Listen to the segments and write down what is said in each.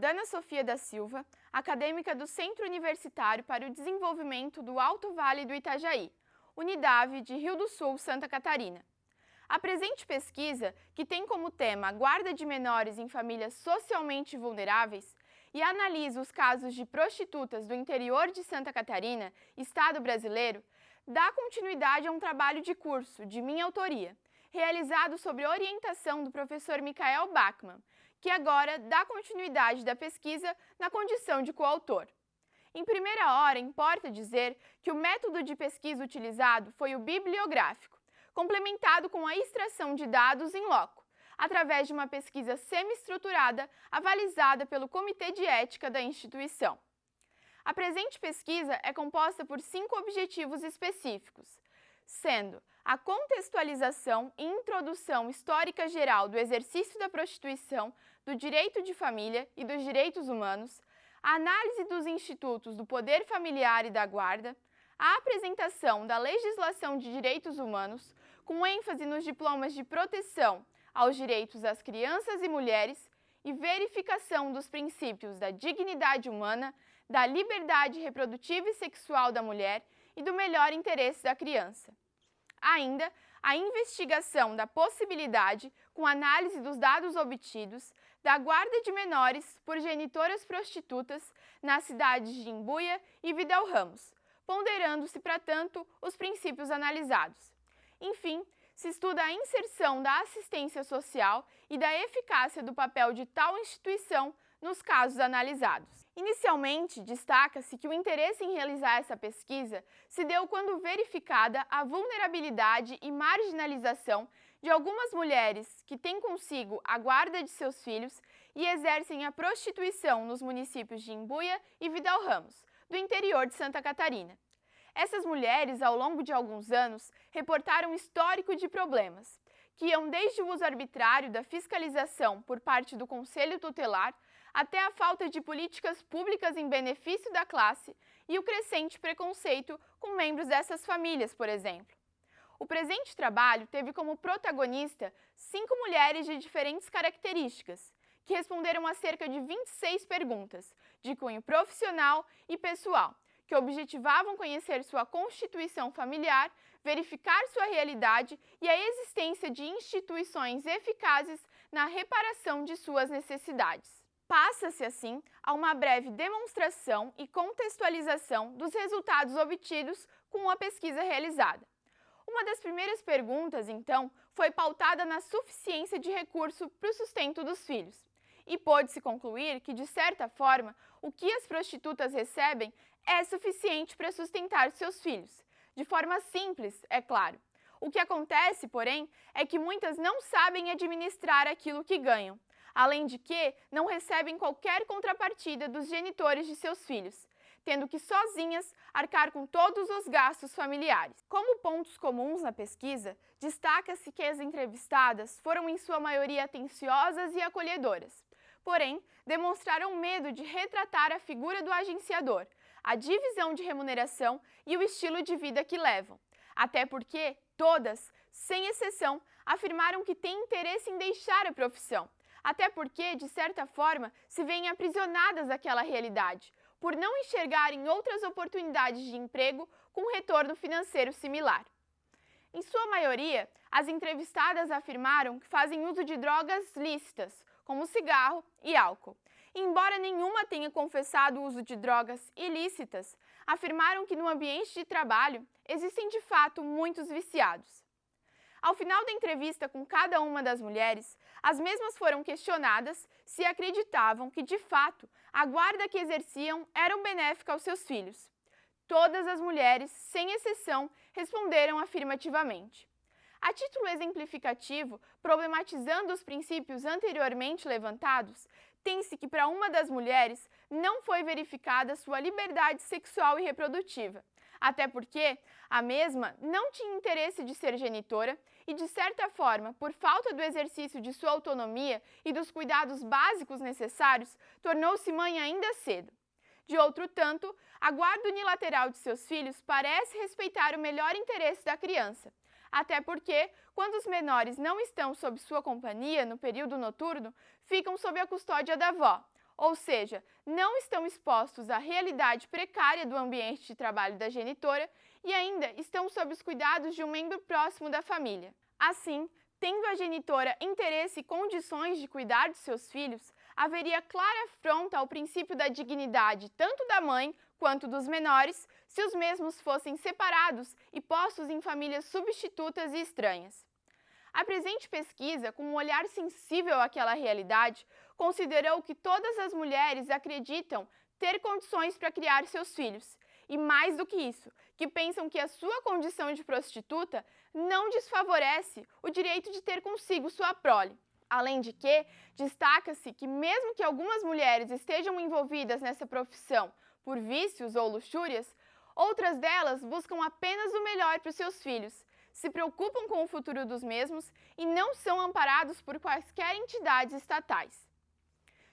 Jordana Sofia da Silva, acadêmica do Centro Universitário para o Desenvolvimento do Alto Vale do Itajaí, Unidade de Rio do Sul, Santa Catarina. A presente pesquisa, que tem como tema a guarda de menores em famílias socialmente vulneráveis e analisa os casos de prostitutas do interior de Santa Catarina, estado brasileiro, dá continuidade a um trabalho de curso de minha autoria, realizado sob orientação do professor Michael Bachmann, que agora dá continuidade da pesquisa na condição de coautor. Em primeira hora, importa dizer que o método de pesquisa utilizado foi o bibliográfico, complementado com a extração de dados em loco, através de uma pesquisa semi-estruturada avalizada pelo Comitê de Ética da instituição. A presente pesquisa é composta por 5 objetivos específicos, sendo a contextualização e introdução histórica geral do exercício da prostituição, do direito de família e dos direitos humanos, a análise dos institutos do poder familiar e da guarda, a apresentação da legislação de direitos humanos, com ênfase nos diplomas de proteção aos direitos das crianças e mulheres e verificação dos princípios da dignidade humana, da liberdade reprodutiva e sexual da mulher e do melhor interesse da criança. Ainda, a investigação da possibilidade, com análise dos dados obtidos, da guarda de menores por genitoras prostitutas nas cidades de Imbuia e Vidal Ramos, ponderando-se, para tanto, os princípios analisados. Enfim, se estuda a inserção da assistência social e da eficácia do papel de tal instituição nos casos analisados. Inicialmente, destaca-se que o interesse em realizar essa pesquisa se deu quando verificada a vulnerabilidade e marginalização de algumas mulheres que têm consigo a guarda de seus filhos e exercem a prostituição nos municípios de Imbuia e Vidal Ramos, do interior de Santa Catarina. Essas mulheres, ao longo de alguns anos, reportaram histórico de problemas, que iam desde o uso arbitrário da fiscalização por parte do Conselho Tutelar até a falta de políticas públicas em benefício da classe e o crescente preconceito com membros dessas famílias, por exemplo. O presente trabalho teve como protagonista 5 mulheres de diferentes características, que responderam a cerca de 26 perguntas, de cunho profissional e pessoal, que objetivavam conhecer sua constituição familiar, verificar sua realidade e a existência de instituições eficazes na reparação de suas necessidades. Passa-se, assim, a uma breve demonstração e contextualização dos resultados obtidos com a pesquisa realizada. Uma das primeiras perguntas, então, foi pautada na suficiência de recurso para o sustento dos filhos. E pôde-se concluir que, de certa forma, o que as prostitutas recebem é suficiente para sustentar seus filhos. De forma simples, é claro. O que acontece, porém, é que muitas não sabem administrar aquilo que ganham, além de que não recebem qualquer contrapartida dos genitores de seus filhos, tendo que sozinhas arcar com todos os gastos familiares. Como pontos comuns na pesquisa, destaca-se que as entrevistadas foram em sua maioria atenciosas e acolhedoras, porém demonstraram medo de retratar a figura do agenciador, a divisão de remuneração e o estilo de vida que levam, até porque todas, sem exceção, afirmaram que têm interesse em deixar a profissão, até porque, de certa forma, se veem aprisionadas daquela realidade, por não enxergarem outras oportunidades de emprego com retorno financeiro similar. Em sua maioria, as entrevistadas afirmaram que fazem uso de drogas lícitas, como cigarro e álcool. E, embora nenhuma tenha confessado o uso de drogas ilícitas, afirmaram que no ambiente de trabalho existem de fato muitos viciados. Ao final da entrevista com cada uma das mulheres, as mesmas foram questionadas se acreditavam que, de fato, a guarda que exerciam era benéfica aos seus filhos. Todas as mulheres, sem exceção, responderam afirmativamente. A título exemplificativo, problematizando os princípios anteriormente levantados, tem-se que para uma das mulheres não foi verificada sua liberdade sexual e reprodutiva, até porque a mesma não tinha interesse de ser genitora e, de certa forma, por falta do exercício de sua autonomia e dos cuidados básicos necessários, tornou-se mãe ainda cedo. De outro tanto, a guarda unilateral de seus filhos parece respeitar o melhor interesse da criança, até porque, quando os menores não estão sob sua companhia no período noturno, ficam sob a custódia da avó, ou seja, não estão expostos à realidade precária do ambiente de trabalho da genitora e ainda estão sob os cuidados de um membro próximo da família. Assim, tendo a genitora interesse e condições de cuidar de seus filhos, haveria clara afronta ao princípio da dignidade tanto da mãe quanto dos menores se os mesmos fossem separados e postos em famílias substitutas e estranhas. A presente pesquisa, com um olhar sensível àquela realidade, considerou que todas as mulheres acreditam ter condições para criar seus filhos, e mais do que isso, que pensam que a sua condição de prostituta não desfavorece o direito de ter consigo sua prole. Além de que, destaca-se que mesmo que algumas mulheres estejam envolvidas nessa profissão por vícios ou luxúrias, outras delas buscam apenas o melhor para os seus filhos, se preocupam com o futuro dos mesmos e não são amparados por quaisquer entidades estatais.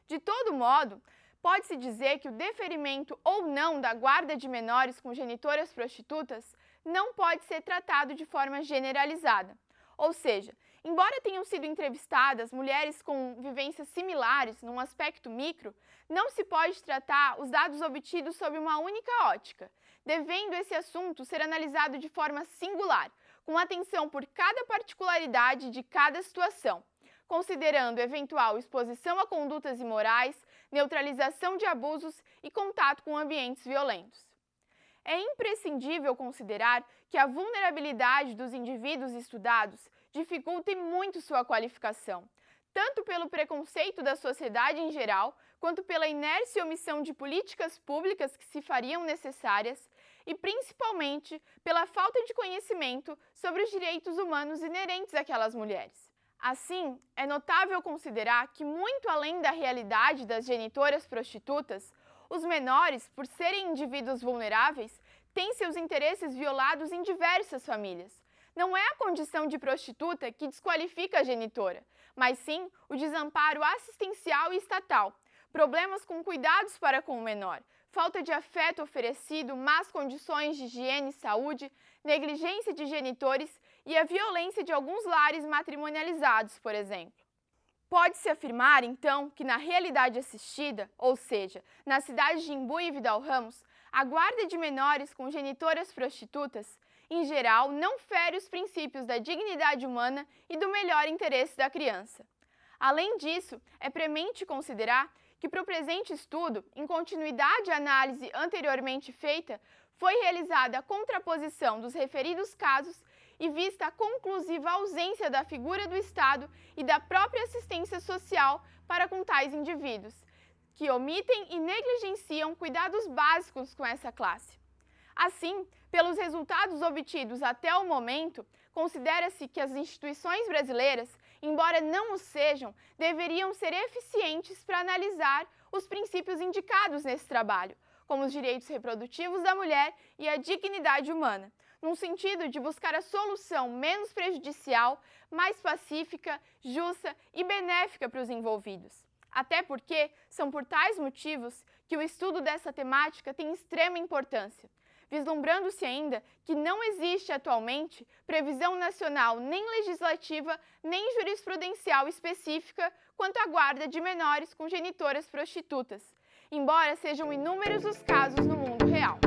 De todo modo, pode-se dizer que o deferimento ou não da guarda de menores com genitoras prostitutas não pode ser tratado de forma generalizada. Ou seja, embora tenham sido entrevistadas mulheres com vivências similares num aspecto micro, não se pode tratar os dados obtidos sob uma única ótica, devendo esse assunto ser analisado de forma singular, com atenção por cada particularidade de cada situação, considerando eventual exposição a condutas imorais, neutralização de abusos e contato com ambientes violentos. É imprescindível considerar que a vulnerabilidade dos indivíduos estudados dificulta muito sua qualificação, tanto pelo preconceito da sociedade em geral, quanto pela inércia e omissão de políticas públicas que se fariam necessárias e, principalmente, pela falta de conhecimento sobre os direitos humanos inerentes àquelas mulheres. Assim, é notável considerar que, muito além da realidade das genitoras prostitutas, os menores, por serem indivíduos vulneráveis, têm seus interesses violados em diversas famílias. Não é a condição de prostituta que desqualifica a genitora, mas sim o desamparo assistencial e estatal, problemas com cuidados para com o menor, falta de afeto oferecido, más condições de higiene e saúde, negligência de genitores e a violência de alguns lares matrimonializados, por exemplo. Pode-se afirmar, então, que na realidade assistida, ou seja, na cidade de Imbu e Vidal Ramos, a guarda de menores com genitoras prostitutas, em geral, não fere os princípios da dignidade humana e do melhor interesse da criança. Além disso, é premente considerar que para o presente estudo, em continuidade à análise anteriormente feita, foi realizada a contraposição dos referidos casos e vista a conclusiva ausência da figura do Estado e da própria assistência social para com tais indivíduos, que omitem e negligenciam cuidados básicos com essa classe. Assim, pelos resultados obtidos até o momento, considera-se que as instituições brasileiras, embora não o sejam, deveriam ser eficientes para analisar os princípios indicados nesse trabalho, como os direitos reprodutivos da mulher e a dignidade humana, num sentido de buscar a solução menos prejudicial, mais pacífica, justa e benéfica para os envolvidos. Até porque são por tais motivos que o estudo dessa temática tem extrema importância, vislumbrando-se ainda que não existe atualmente previsão nacional nem legislativa nem jurisprudencial específica quanto à guarda de menores com genitoras prostitutas, embora sejam inúmeros os casos no mundo real.